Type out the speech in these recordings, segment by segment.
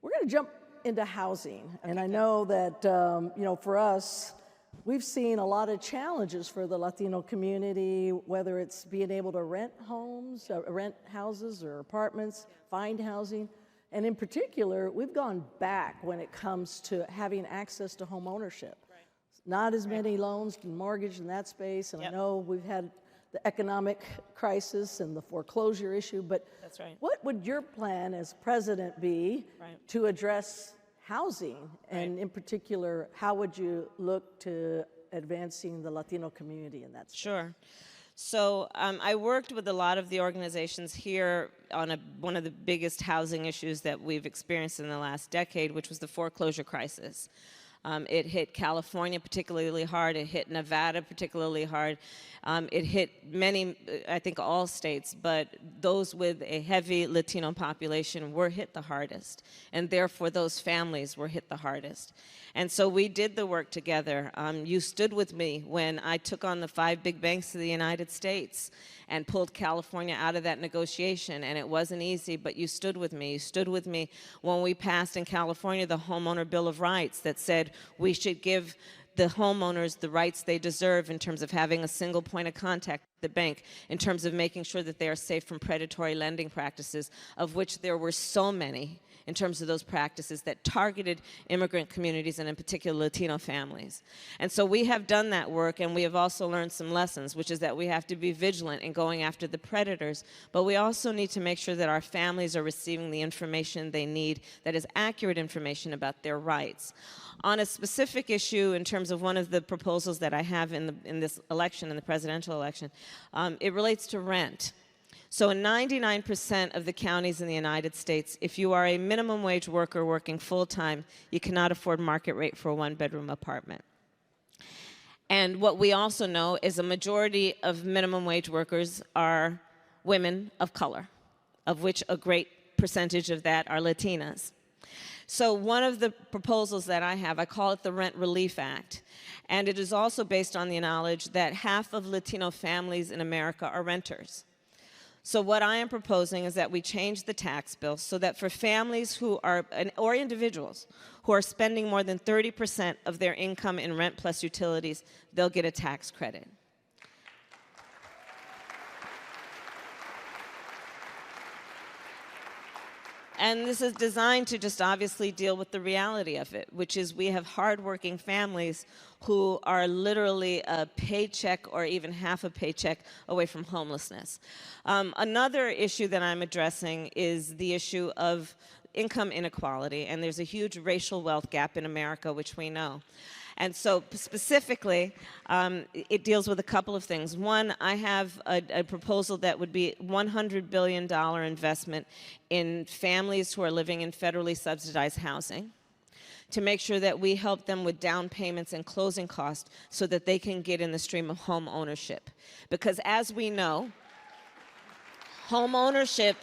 We're going to jump into housing. And I know that, for us, we've seen a lot of challenges for the Latino community, whether it's being able to rent homes, rent houses or apartments, find housing. And in particular, we've gone back when it comes to having access to home ownership. Right. Not as many loans and mortgage in that space. And I know we've had the economic crisis and the foreclosure issue, but that's right. What would your plan as president be to address housing? And in particular, how would you look to advancing the Latino community in that space? Sure. So I worked with a lot of the organizations here on one of the biggest housing issues that we've experienced in the last decade, which was the foreclosure crisis. It hit California particularly hard. It hit Nevada particularly hard. It hit many, I think all states, but those with a heavy Latino population were hit the hardest. And therefore, those families were hit the hardest. And so we did the work together. You stood with me when I took on the 5 big banks of the United States and pulled California out of that negotiation. And it wasn't easy, but you stood with me. You stood with me when we passed in California the Homeowner Bill of Rights that said we should give the homeowners the rights they deserve in terms of having a single point of contact with the bank, in terms of making sure that they are safe from predatory lending practices, of which there were so many in terms of those practices that targeted immigrant communities and in particular Latino families. And so we have done that work, and we have also learned some lessons, which is that we have to be vigilant in going after the predators, but we also need to make sure that our families are receiving the information they need that is accurate information about their rights. On a specific issue, in terms of one of the proposals that I have in this election, in the presidential election, it relates to rent. So in 99% of the counties in the United States, if you are a minimum wage worker working full-time, you cannot afford market rate for a 1-bedroom apartment. And what we also know is a majority of minimum wage workers are women of color, of which a great percentage of that are Latinas. So one of the proposals that I have, I call it the Rent Relief Act. And it is also based on the knowledge that half of Latino families in America are renters. So what I am proposing is that we change the tax bill so that for families who are, or individuals, who are spending more than 30% of their income in rent plus utilities, they'll get a tax credit. And this is designed to just obviously deal with the reality of it, which is we have hardworking families who are literally a paycheck or even half a paycheck away from homelessness. Another issue that I'm addressing is the issue of income inequality, and there's a huge racial wealth gap in America, which we know. And so specifically, it deals with a couple of things. One, I have a proposal that would be $100 billion investment in families who are living in federally subsidized housing to make sure that we help them with down payments and closing costs so that they can get in the stream of home ownership. Because as we know, home ownership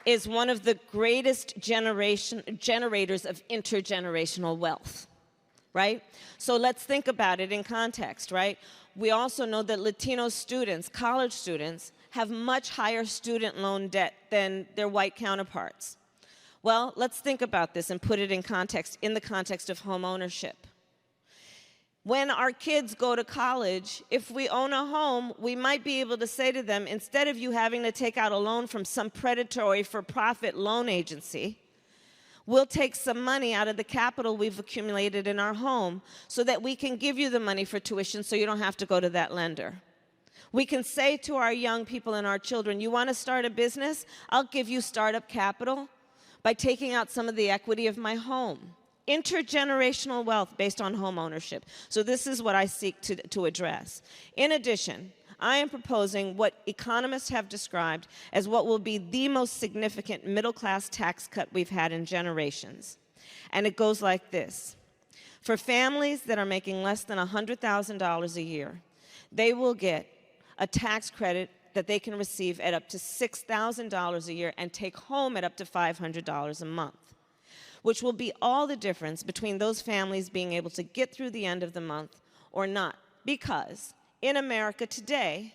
is one of the greatest generators of intergenerational wealth. Right? So let's think about it in context, right? We also know that Latino students, college students, have much higher student loan debt than their white counterparts. Well, let's think about this and put it in the context of home ownership. When our kids go to college, if we own a home, we might be able to say to them, instead of you having to take out a loan from some predatory for-profit loan agency, we'll take some money out of the capital we've accumulated in our home so that we can give you the money for tuition so you don't have to go to that lender. We can say to our young people and our children, you want to start a business? I'll give you startup capital by taking out some of the equity of my home. Intergenerational wealth based on home ownership. So this is what I seek to address. In addition, I am proposing what economists have described as what will be the most significant middle-class tax cut we've had in generations. And it goes like this. For families that are making less than $100,000 a year, they will get a tax credit that they can receive at up to $6,000 a year and take home at up to $500 a month, which will be all the difference between those families being able to get through the end of the month or not. Because in America today,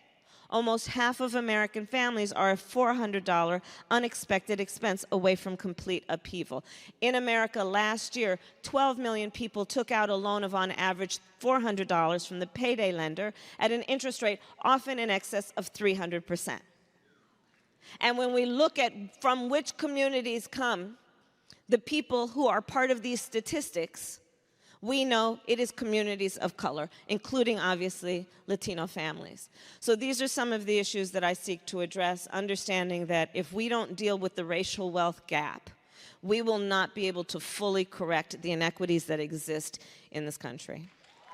Almost half of American families are a $400 unexpected expense away from complete upheaval. In America last year, 12 million people took out a loan of on average $400 from the payday lender at an interest rate often in excess of 300%. And when we look at from which communities come the people who are part of these statistics, we know it is communities of color, including, obviously, Latino families. So these are some of the issues that I seek to address, understanding that if we don't deal with the racial wealth gap, we will not be able to fully correct the inequities that exist in this country.